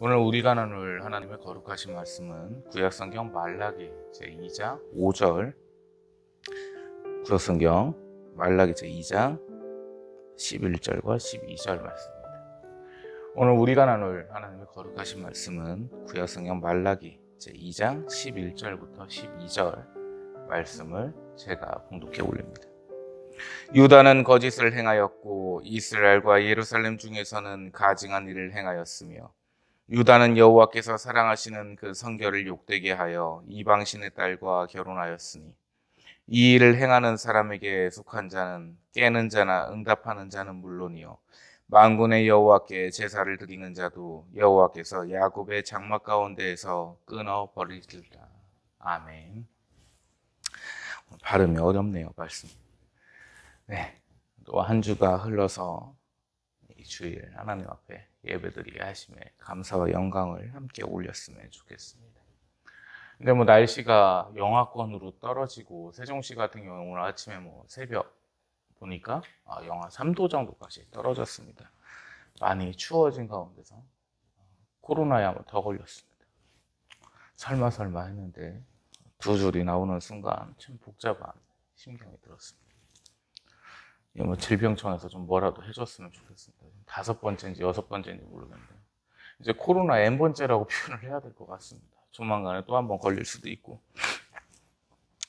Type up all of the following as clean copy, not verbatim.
오늘 우리가 나눌 하나님의 거룩하신 말씀은 구약성경 말라기 제2장 5절, 구약성경 말라기 제2장 11절과 12절 말씀입니다. 오늘 우리가 나눌 하나님의 거룩하신 말씀은 구약성경 말라기 제2장 11절부터 12절 말씀을 제가 봉독해 올립니다. 유다는 거짓을 행하였고 이스라엘과 예루살렘 중에서는 가증한 일을 행하였으며 유다는 여호와께서 사랑하시는 그 성결을 욕되게 하여 이방신의 딸과 결혼하였으니 이 일을 행하는 사람에게 속한 자는 깨는 자나 응답하는 자는 물론이요 만군의 여호와께 제사를 드리는 자도 여호와께서 야곱의 장막 가운데에서 끊어 버리리라. 아멘. 발음이 어렵네요, 말씀. 네, 또 한 주가 흘러서 이 주일 하나님 앞에 예배드리게 하심에 감사와 영광을 함께 올렸으면 좋겠습니다. 근데 날씨가 영하권으로 떨어지고 세종시 같은 경우 오늘 아침에 새벽 보니까 영하 3도 정도까지 떨어졌습니다. 많이 추워진 가운데서 코로나에 한번 더 걸렸습니다. 설마 했는데 두 줄이 나오는 순간 참 복잡한 심경이 들었습니다. 질병청에서 좀 뭐라도 해줬으면 좋겠습니다. 5번째인지 6번째인지 모르겠는데 이제 코로나 N번째라고 표현을 해야 될 것 같습니다. 조만간에 또 한 번 걸릴 수도 있고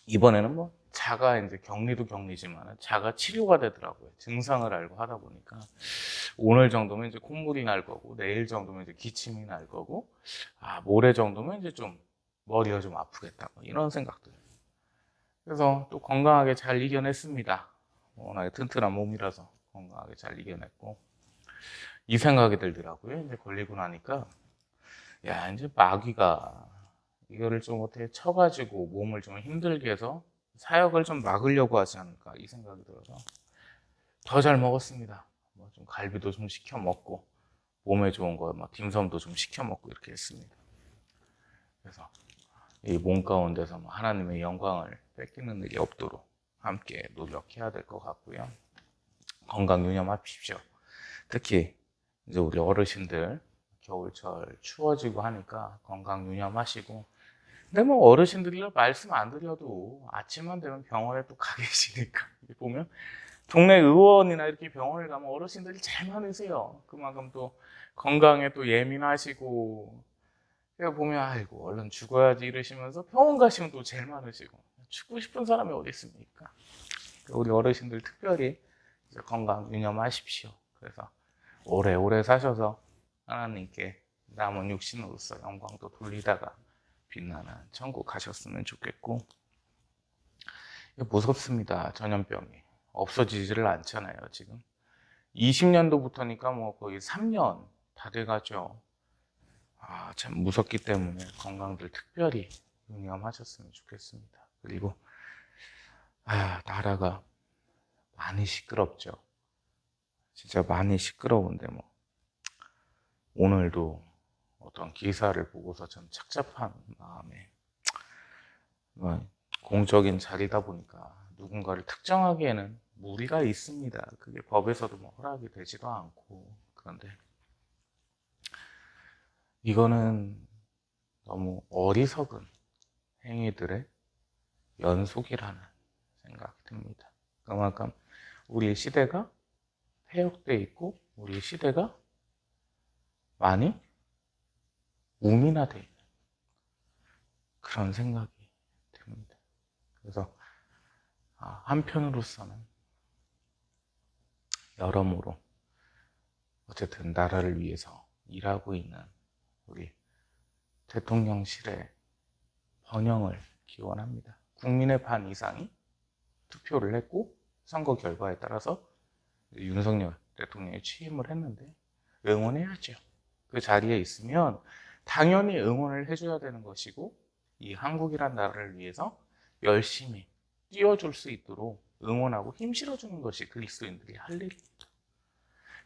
이번에는 자가 이제 격리도 격리지만 자가 치료가 되더라고요. 증상을 알고 하다 보니까 오늘 정도면 이제 콧물이 날 거고 내일 정도면 이제 기침이 날 거고 모레 정도면 이제 좀 머리가 좀 아프겠다 이런 생각들. 그래서 또 건강하게 잘 이겨냈습니다. 워낙에 튼튼한 몸이라서 건강하게 잘 이겨냈고 이 생각이 들더라고요. 이제 걸리고 나니까 이제 마귀가 이거를 좀 어떻게 쳐가지고 몸을 좀 힘들게 해서 사역을 좀 막으려고 하지 않을까 이 생각이 들어서 더 잘 먹었습니다. 좀 갈비도 좀 시켜 먹고 몸에 좋은 거 딤섬도 좀 시켜 먹고 이렇게 했습니다. 그래서 이 몸 가운데서 하나님의 영광을 뺏기는 일이 없도록 함께 노력해야 될 것 같고요. 건강 유념하십시오. 특히 이제 우리 어르신들 겨울철 추워지고 하니까 건강 유념하시고 근데 어르신들이 말씀 안 드려도 아침만 되면 병원에 또 가 계시니까 보면 동네 의원이나 이렇게 병원을 가면 어르신들이 제일 많으세요. 그만큼 또 건강에 또 예민하시고 그래서 보면 아이고 얼른 죽어야지 이러시면서 병원 가시면 또 제일 많으시고 죽고 싶은 사람이 어디 있습니까? 우리 어르신들 특별히 건강 유념하십시오. 그래서 오래오래 사셔서 하나님께 남은 육신으로서 영광도 돌리다가 빛나는 천국 가셨으면 좋겠고 무섭습니다. 전염병이 없어지지를 않잖아요. 지금 20년도부터니까 거의 3년 다 돼가죠. 참 무섭기 때문에 건강들 특별히 유념하셨으면 좋겠습니다. 그리고 나라가 많이 시끄럽죠. 진짜 많이 시끄러운데 오늘도 어떤 기사를 보고서 참 착잡한 마음에 공적인 자리다 보니까 누군가를 특정하기에는 무리가 있습니다. 그게 법에서도 허락이 되지도 않고 그런데 이거는 너무 어리석은 행위들의 연속이라는 생각이 듭니다. 그만큼 우리의 시대가 폐역돼 있고 우리의 시대가 많이 우민화되어 있는 그런 생각이 듭니다. 그래서 한편으로서는 여러모로 어쨌든 나라를 위해서 일하고 있는 우리 대통령실의 번영을 기원합니다. 국민의 반 이상이 투표를 했고 선거 결과에 따라서 윤석열 대통령이 취임을 했는데 응원해야죠. 그 자리에 있으면 당연히 응원을 해줘야 되는 것이고 이 한국이란 나라를 위해서 열심히 뛰어줄 수 있도록 응원하고 힘 실어주는 것이 그리스도인들이 할 일입니다.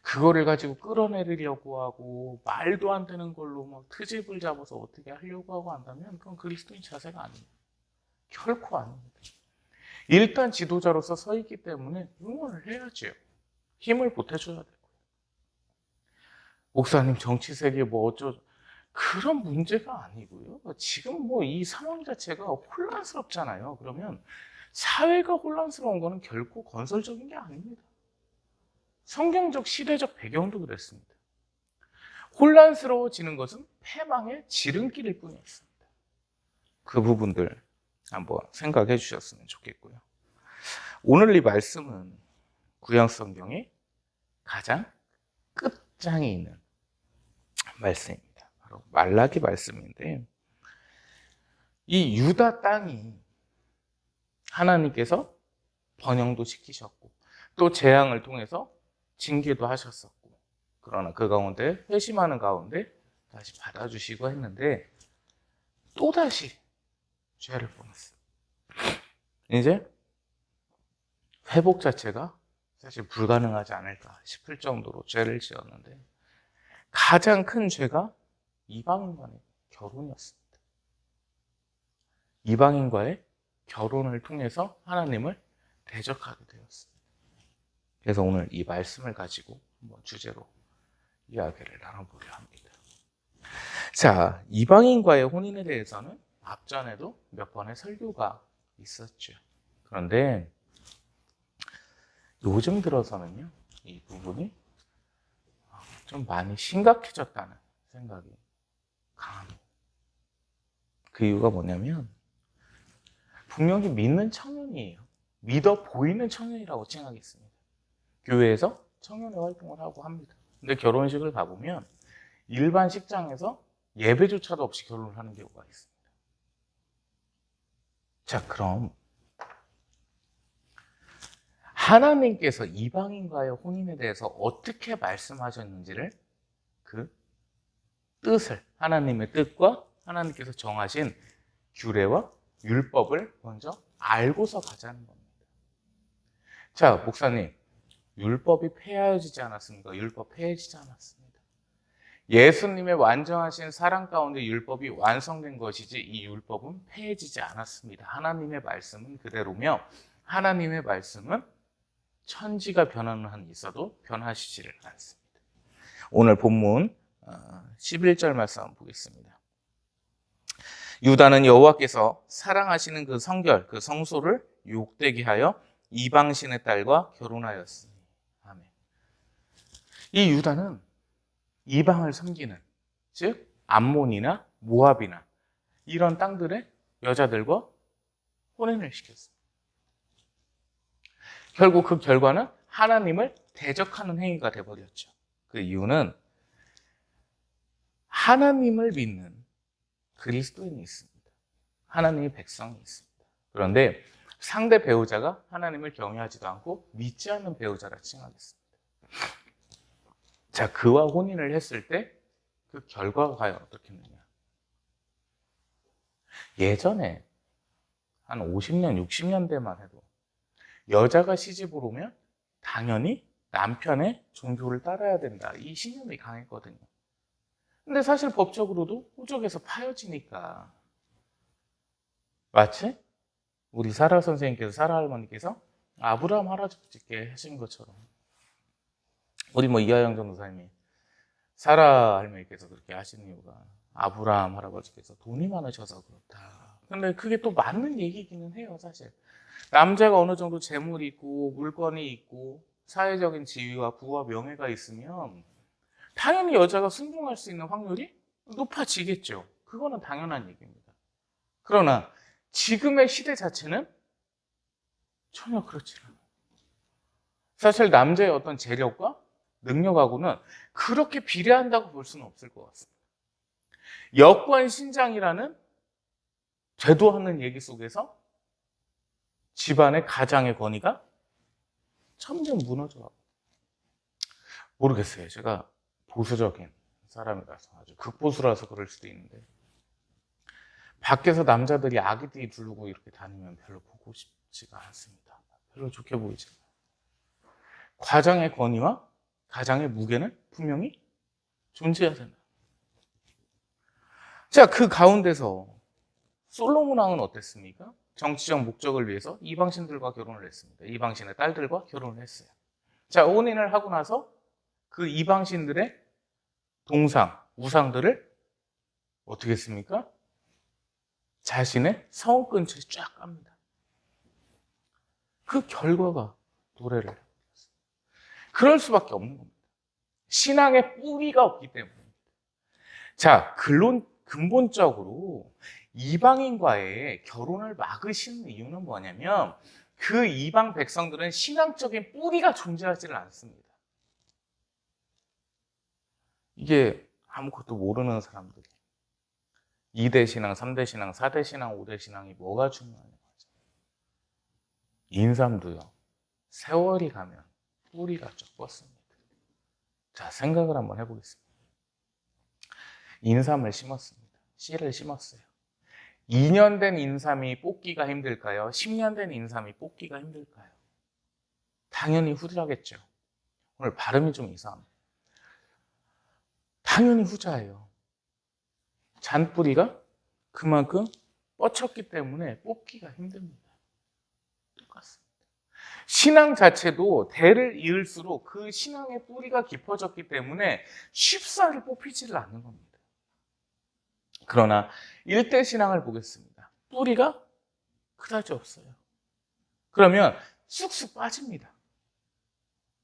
그거를 가지고 끌어내리려고 하고 말도 안 되는 걸로 트집을 잡아서 어떻게 하려고 하고 한다면 그건 그리스도인 자세가 아닙니다. 결코 아닙니다. 일단 지도자로서 서 있기 때문에 응원을 해야죠. 힘을 보태줘야 되고요. 목사님 정치 세계 어쩌죠? 그런 문제가 아니고요. 지금 뭐 이 상황 자체가 혼란스럽잖아요. 그러면 사회가 혼란스러운 거는 결코 건설적인 게 아닙니다. 성경적 시대적 배경도 그랬습니다. 혼란스러워지는 것은 패망의 지름길일 뿐이었습니다. 그 부분들 한번 생각해 주셨으면 좋겠고요. 오늘 이 말씀은 구약 성경의 가장 끝장에 있는 말씀입니다. 바로 말라기 말씀인데, 이 유다 땅이 하나님께서 번영도 시키셨고 또 재앙을 통해서 징계도 하셨었고, 그러나 그 가운데 회심하는 가운데 다시 받아주시고 했는데 또다시 죄를 범했어요. 이제 회복 자체가 사실 불가능하지 않을까 싶을 정도로 죄를 지었는데, 가장 큰 죄가 이방인과의 결혼이었습니다. 이방인과의 결혼을 통해서 하나님을 대적하게 되었습니다. 그래서 오늘 이 말씀을 가지고 한번 주제로 이야기를 나눠보려 합니다. 자, 이방인과의 혼인에 대해서는 앞전에도 몇 번의 설교가 있었죠. 그런데 요즘 들어서는요, 이 부분이 좀 많이 심각해졌다는 생각이 강합니다. 그 이유가 뭐냐면, 분명히 믿는 청년이에요. 믿어 보이는 청년이라고 칭하겠습니다. 교회에서 청년의 활동을 하고 합니다. 근데 결혼식을 가보면 일반 식장에서 예배조차도 없이 결혼을 하는 경우가 있습니다. 자, 그럼 하나님께서 이방인과의 혼인에 대해서 어떻게 말씀하셨는지를, 그 뜻을, 하나님의 뜻과 하나님께서 정하신 규례와 율법을 먼저 알고서 가자는 겁니다. 자, 목사님, 율법이 폐하여지지 않았습니까? 율법 폐해지지 않았습니다. 예수님의 완전하신 사랑 가운데 율법이 완성된 것이지 이 율법은 폐해지지 않았습니다. 하나님의 말씀은 그대로며, 하나님의 말씀은 천지가 변하는 한이 있어도 변하시지를 않습니다. 오늘 본문 11절 말씀 한번 보겠습니다. 유다는 여호와께서 사랑하시는 그 성결, 그 성소를 욕되게 하여 이방신의 딸과 결혼하였으니. 아멘. 이 유다는 이방을 섬기는, 즉 암몬이나 모압이나 이런 땅들의 여자들과 혼인을 시켰습니다. 결국 그 결과는 하나님을 대적하는 행위가 되어버렸죠. 그 이유는 하나님을 믿는 그리스도인이 있습니다. 하나님의 백성이 있습니다. 그런데 상대 배우자가 하나님을 경외하지도 않고 믿지 않는 배우자라 칭하겠습니다. 자, 그와 혼인을 했을 때 그 결과가 과연 어떻겠느냐. 예전에 한 50년, 60년대만 해도 여자가 시집을 오면 당연히 남편의 종교를 따라야 된다, 이 신념이 강했거든요. 근데 사실 법적으로도 호적에서 파여지니까, 마치 우리 사라 선생님께서, 사라 할머니께서 아브라함 할아버지께 하신 것처럼, 우리 이하영 전도사님이 사라 할머니께서 그렇게 하시는 이유가 아브라함 할아버지께서 돈이 많으셔서 그렇다. 근데 그게 또 맞는 얘기기는 해요, 사실. 남자가 어느 정도 재물이 있고 물건이 있고 사회적인 지위와 부와 명예가 있으면 당연히 여자가 순종할 수 있는 확률이 높아지겠죠. 그거는 당연한 얘기입니다. 그러나 지금의 시대 자체는 전혀 그렇지 않아요. 사실 남자의 어떤 재력과 능력하고는 그렇게 비례한다고 볼 수는 없을 것 같습니다. 여권신장이라는 되도 않는 얘기 속에서 집안의 가장의 권위가 점점 무너져가고, 모르겠어요. 제가 보수적인 사람이라서, 아주 극보수라서 그럴 수도 있는데, 밖에서 남자들이 아기띠 부르고 이렇게 다니면 별로 보고 싶지가 않습니다. 별로 좋게 보이지 않아요. 가장의 권위와 가장의 무게는 분명히 존재해야 된다. 자, 그 가운데서 솔로몬 왕은 어땠습니까? 정치적 목적을 위해서 이방신들과 결혼을 했습니다. 이방신의 딸들과 결혼을 했어요. 자, 혼인을 하고 나서 그 이방신들의 동상, 우상들을 어떻게 했습니까? 자신의 성 근처에 쫙 갑니다. 그 결과가 노래를 해요. 그럴 수밖에 없는 겁니다. 신앙의 뿌리가 없기 때문에. 자, 근본적으로 이방인과의 결혼을 막으시는 이유는 뭐냐면 그 이방 백성들은 신앙적인 뿌리가 존재하지를 않습니다. 이게 아무것도 모르는 사람들이 2대 신앙, 3대 신앙, 4대 신앙, 5대 신앙이 뭐가 중요하냐고 하죠. 인삼도요. 세월이 가면 뿌리가 쫙 뻗습니다. 자, 생각을 한번 해보겠습니다. 인삼을 심었습니다. 씨를 심었어요. 2년 된 인삼이 뽑기가 힘들까요? 10년 된 인삼이 뽑기가 힘들까요? 당연히 후자겠죠. 오늘 발음이 좀 이상합니다. 당연히 후자예요. 잔뿌리가 그만큼 뻗쳤기 때문에 뽑기가 힘듭니다. 똑같습니다. 신앙 자체도 대를 이을수록 그 신앙의 뿌리가 깊어졌기 때문에 쉽사리 뽑히지를 않는 겁니다. 그러나 일대 신앙을 보겠습니다. 뿌리가 그다지 없어요. 그러면 쑥쑥 빠집니다.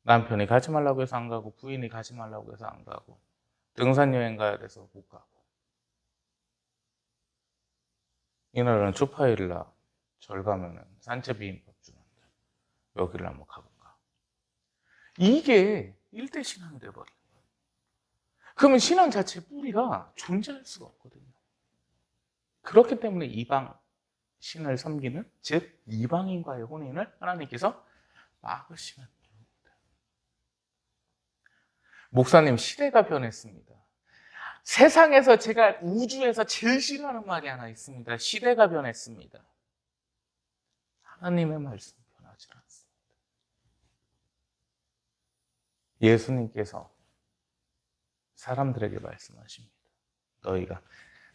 남편이 가지 말라고 해서 안 가고, 부인이 가지 말라고 해서 안 가고, 등산 여행 가야 돼서 못 가고. 이날은 주파일날 절 가면은 산채 비빔밥 주는데 여기를 한번 가볼까. 이게 일대 신앙이 돼버려요. 그러면 신앙 자체의 뿌리가 존재할 수가 없거든요. 그렇기 때문에 이방 신을 섬기는, 즉 이방인과의 혼인을 하나님께서 막으시면 됩니다. 목사님, 시대가 변했습니다. 세상에서 제가 우주에서 제일 싫어하는 말이 하나 있습니다. 시대가 변했습니다. 하나님의 말씀 변하지 않습니다. 예수님께서 사람들에게 말씀하십니다. 너희가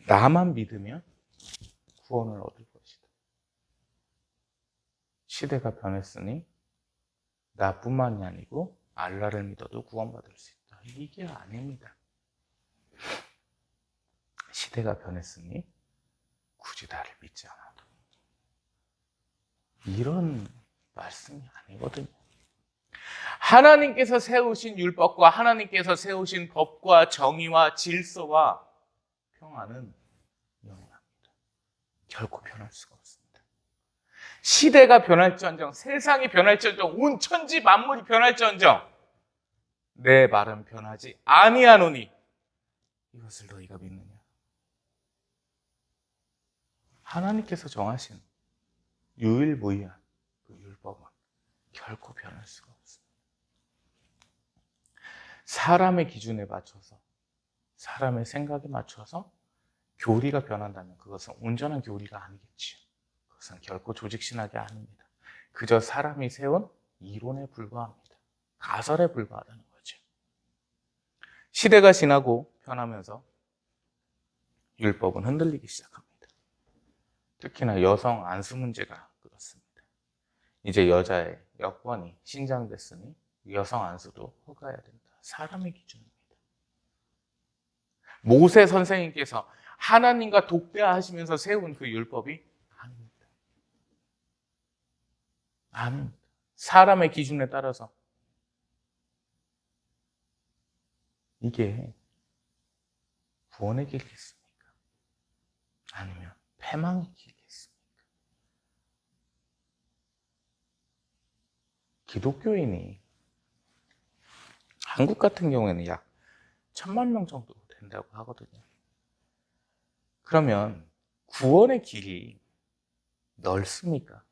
나만 믿으면 구원을 얻을 것이다. 시대가 변했으니 나뿐만이 아니고 알라를 믿어도 구원받을 수 있다. 이게 아닙니다. 시대가 변했으니 굳이 나를 믿지 않아도. 이런 말씀이 아니거든요. 하나님께서 세우신 율법과 하나님께서 세우신 법과 정의와 질서와 평안은 영원합니다. 결코 변할 수가 없습니다. 시대가 변할지언정, 세상이 변할지언정, 온 천지 만물이 변할지언정 내 말은 변하지 아니하노니 이것을 너희가 믿느냐? 하나님께서 정하신 유일무이한 그 율법은 결코 변할 수가 없습니다. 사람의 기준에 맞춰서, 사람의 생각에 맞춰서 교리가 변한다면 그것은 온전한 교리가 아니겠지요. 그것은 결코 조직신학이 아닙니다. 그저 사람이 세운 이론에 불과합니다. 가설에 불과하다는 거죠. 시대가 지나고 변하면서 율법은 흔들리기 시작합니다. 특히나 여성 안수 문제가 그렇습니다. 이제 여자의 여권이 신장됐으니 여성 안수도 허가해야 된다. 사람의 기준입니다. 모세 선생님께서 하나님과 독대하시면서 세운 그 율법이 아닙니다. 아닙니다. 사람의 기준에 따라서 이게 구원의 길이겠습니까? 아니면 패망의 길이겠습니까? 기독교인이 한국 같은 경우에는 약 1000만 명 정도 된다고 하거든요. 그러면 구원의 길이 넓습니까?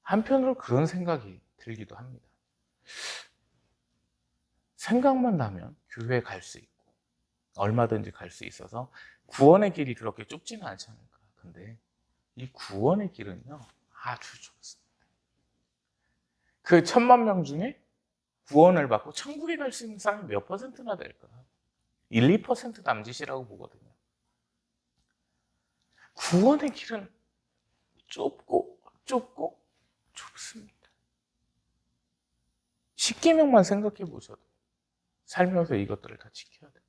한편으로 그런 생각이 들기도 합니다. 생각만 나면 교회에 갈 수 있고 얼마든지 갈 수 있어서 구원의 길이 그렇게 좁지는 않지 않을까. 근데 이 구원의 길은요 아주 좁습니다. 그 1000만 명 중에 구원을 받고 천국에 갈 수 있는 사람이 몇 퍼센트나 될까? 1, 2% 남짓이라고 보거든요. 구원의 길은 좁고 좁습니다. 십계명만 생각해 보셔도 살면서 이것들을 다 지켜야 돼요.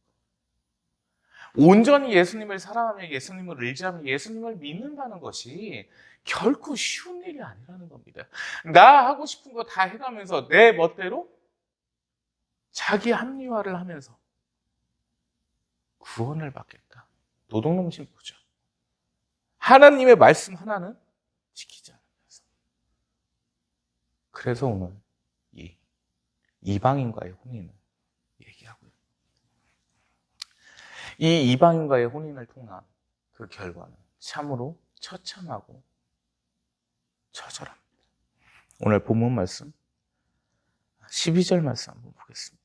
온전히 예수님을 사랑하며 예수님을 의지하며 예수님을 믿는다는 것이 결코 쉬운 일이 아니라는 겁니다. 나 하고 싶은 거 다 해가면서 내 멋대로 자기 합리화를 하면서 구원을 받겠다. 도둑놈 신부죠. 하나님의 말씀 하나는 지키지 않으면서. 그래서 오늘 이 이방인과의 혼인을 얘기하고요. 이 이방인과의 혼인을 통한 그 결과는 참으로 처참하고 처절합니다. 오늘 본문 말씀 12절 말씀 한번 보겠습니다.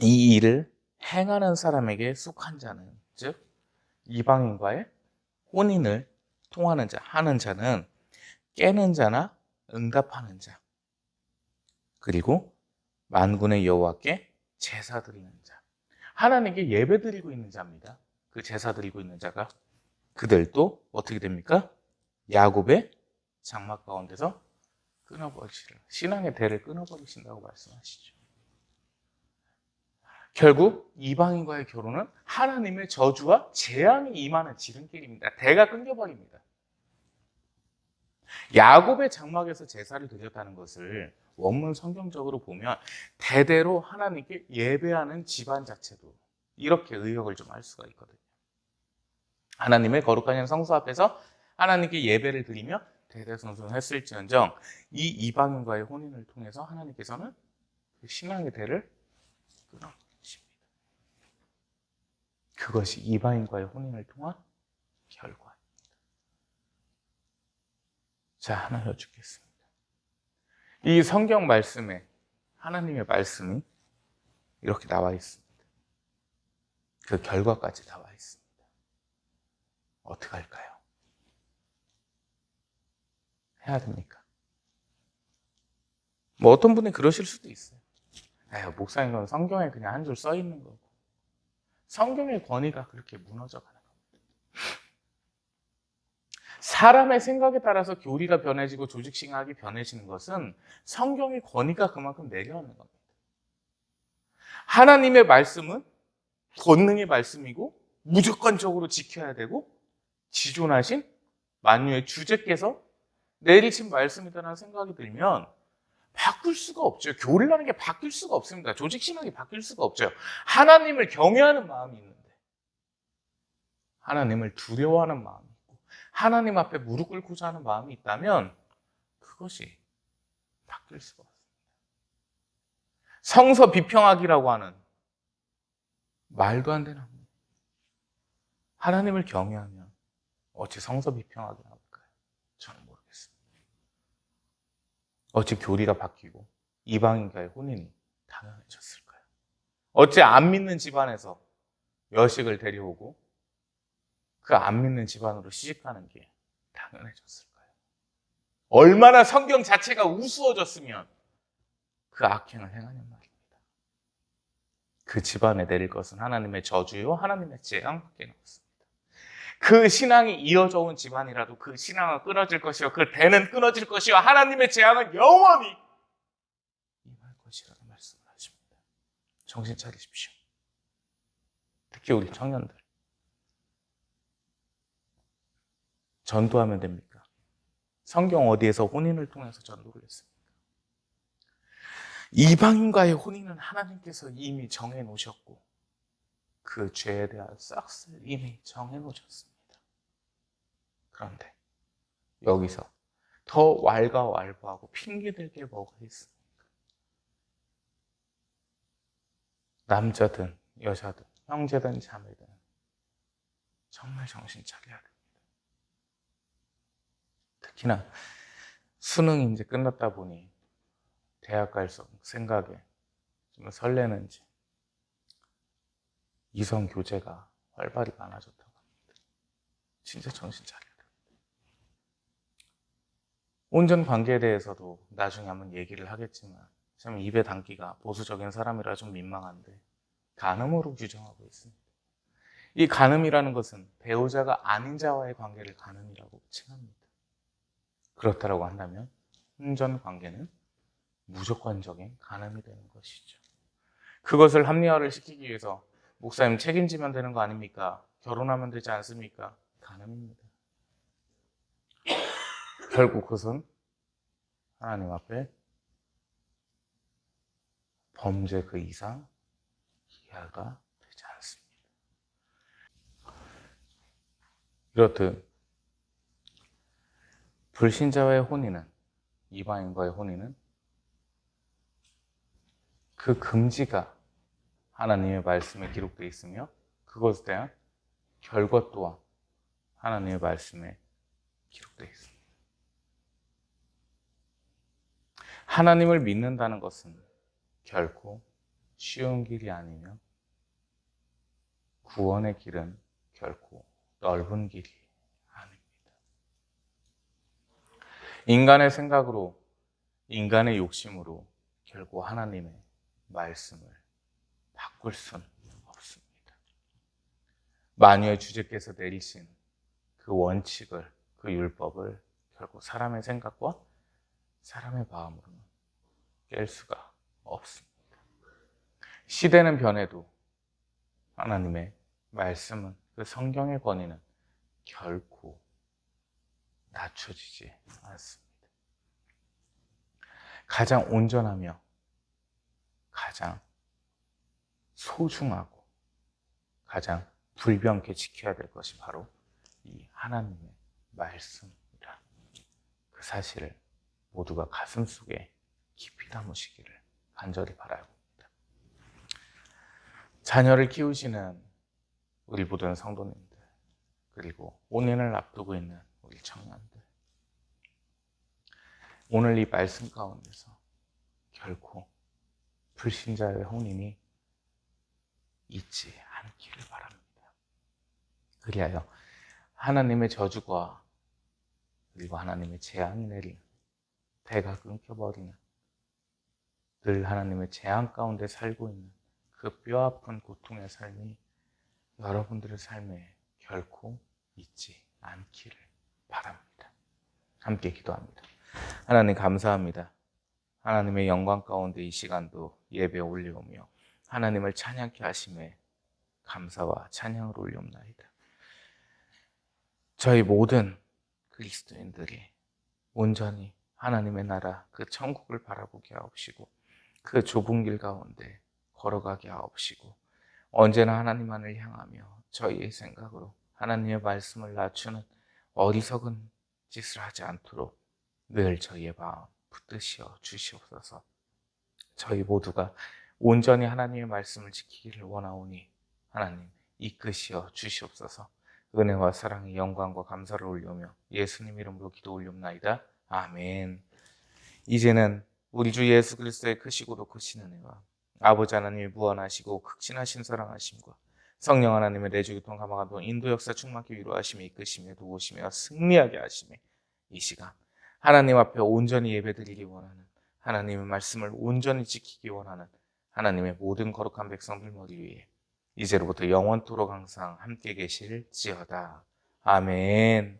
이 일을 행하는 사람에게 속한 자는, 즉 이방인과의 혼인을 통하는 자, 하는 자는 깨는 자나 응답하는 자, 그리고 만군의 여호와께 제사 드리는 자, 하나님께 예배 드리고 있는 자입니다. 그 제사 드리고 있는 자가 그들도 어떻게 됩니까? 야곱의 장막 가운데서 끊어버리시라. 신앙의 대를 끊어버리신다고 말씀하시죠. 결국 이방인과의 결혼은 하나님의 저주와 재앙이 임하는 지름길입니다. 대가 끊겨버립니다. 야곱의 장막에서 제사를 드렸다는 것을 원문 성경적으로 보면 대대로 하나님께 예배하는 집안 자체도 이렇게 의역을 좀 할 수가 있거든요. 하나님의 거룩한 성소 앞에서 하나님께 예배를 드리며 대대손손했을지언정 이 이방인과의 혼인을 통해서 하나님께서는 그 신앙의 대를 끊어버리십니다. 그것이 이방인과의 혼인을 통한 결과입니다. 자, 하나 여쭙겠습니다. 이 성경 말씀에 하나님의 말씀이 이렇게 나와 있습니다. 그 결과까지 나와 있습니다. 어떻게 할까요? 해야 됩니까? 뭐 어떤 분이 그러실 수도 있어요. 에휴, 목사님, 건 성경에 그냥 한 줄 써 있는 거고. 성경의 권위가 그렇게 무너져 가는 겁니다. 사람의 생각에 따라서 교리가 변해지고 조직신학이 변해지는 것은 성경의 권위가 그만큼 내려오는 겁니다. 하나님의 말씀은 권능의 말씀이고 무조건적으로 지켜야 되고 지존하신 만유의 주제께서 내리신 말씀이다라는 생각이 들면 바꿀 수가 없죠. 교리라는 게 바뀔 수가 없습니다. 조직신학이 바뀔 수가 없죠. 하나님을 경외하는 마음이 있는데 하나님을 두려워하는 마음이 있고 하나님 앞에 무릎 꿇고자 하는 마음이 있다면 그것이 바뀔 수가 없습니다. 성서 비평학이라고 하는 말도 안 되는 합니다. 하나님을 경외하면 어찌 성서 비평학이 나올까요? 저는 모르겠습니다. 어찌 교리가 바뀌고 이방인과의 혼인이 당연해졌을까요? 어찌 안 믿는 집안에서 여식을 데려오고 그 안 믿는 집안으로 시집가는 게 당연해졌을까요? 얼마나 성경 자체가 우스워졌으면 그 악행을 행하는 말입니다. 그 집안에 내릴 것은 하나님의 저주요 하나님의 재앙밖에 없습니다. 그 신앙이 이어져 온 집안이라도 그 신앙은 끊어질 것이요 그 대는 끊어질 것이요 하나님의 재앙은 영원히 임할 것이라는 말씀을 하십니다. 정신 차리십시오. 특히 우리 청년들. 전도하면 됩니까? 성경 어디에서 혼인을 통해서 전도를 했습니까? 이방인과의 혼인은 하나님께서 이미 정해놓으셨고 그 죄에 대한 싹쓸 이미 정해놓으셨습니다. 그런데 여기서 더 왈가왈부하고 핑계댈 게 뭐가 있습니까? 남자든 여자든 형제든 자매든 정말 정신 차려야 됩니다. 특히나 수능이 이제 끝났다 보니 대학 갈 생각에 좀 설레는지 이성 교제가 활발히 많아졌다고 합니다. 진짜 정신 차려야 됩니다. 온전 관계에 대해서도 나중에 한번 얘기를 하겠지만 참 입에 담기가 보수적인 사람이라 좀 민망한데 간음으로 규정하고 있습니다. 이 간음이라는 것은 배우자가 아닌 자와의 관계를 간음이라고 칭합니다. 그렇다고 한다면 혼전 관계는 무조건적인 간음이 되는 것이죠. 그것을 합리화를 시키기 위해서 목사님 책임지면 되는 거 아닙니까? 결혼하면 되지 않습니까? 가늠입니다. 결국 그것은 하나님 앞에 범죄 그 이상 이하가 되지 않습니다. 이렇듯 불신자와의 혼인은, 이방인과의 혼인은 그 금지가 하나님의 말씀에 기록되어 있으며 그것에 대한 결과 또한 하나님의 말씀에 기록되어 있습니다. 하나님을 믿는다는 것은 결코 쉬운 길이 아니며 구원의 길은 결코 넓은 길이 아닙니다. 인간의 생각으로, 인간의 욕심으로 결코 하나님의 말씀을 바꿀 수는 없습니다. 만유의 주제께서 내리신 그 원칙을, 그 율법을 결코 사람의 생각과 사람의 마음으로는 깰 수가 없습니다. 시대는 변해도 하나님의 말씀은, 그 성경의 권위는 결코 낮춰지지 않습니다. 가장 온전하며 가장 소중하고 가장 불변케 지켜야 될 것이 바로 이 하나님의 말씀이라, 그 사실을 모두가 가슴 속에 깊이 담으시기를 간절히 바라봅니다. 자녀를 키우시는 우리 모든 성도님들, 그리고 혼인을 앞두고 있는 우리 청년들, 오늘 이 말씀 가운데서 결코 불신자의 혼인이 있지 않기를 바랍니다. 그리하여 하나님의 저주가, 그리고 하나님의 재앙이 내리는, 배가 끊겨버리는, 늘 하나님의 재앙 가운데 살고 있는 그 뼈아픈 고통의 삶이 여러분들의 삶에 결코 있지 않기를 바랍니다. 함께 기도합니다. 하나님 감사합니다. 하나님의 영광 가운데 이 시간도 예배 올려오며 하나님을 찬양케 하심에 감사와 찬양을 올려옵나이다. 저희 모든 그리스도인들이 온전히 하나님의 나라, 그 천국을 바라보게 하옵시고 그 좁은 길 가운데 걸어가게 하옵시고 언제나 하나님만을 향하며 저희의 생각으로 하나님의 말씀을 낮추는 어리석은 짓을 하지 않도록 늘 저희의 마음 붙드시어 주시옵소서. 저희 모두가 온전히 하나님의 말씀을 지키기를 원하오니 하나님 이끄시어 주시옵소서. 은혜와 사랑의 영광과 감사를 올려오며 예수님 이름으로 기도 올려옵나이다. 아멘. 이제는 우리 주 예수 그리스도의 크시고도 크신 은혜와 아버지 하나님의 무한하시고 극진하신 사랑하심과 성령 하나님의 내주 교통 감화감동 인도 역사 충만케 위로하심에 이끄시며 도우시며 승리하게 하심에 이 시간 하나님 앞에 온전히 예배드리기 원하는, 하나님의 말씀을 온전히 지키기 원하는 하나님의 모든 거룩한 백성들 머리 위에 이제로부터 영원토록 항상 함께 계실지어다. 아멘.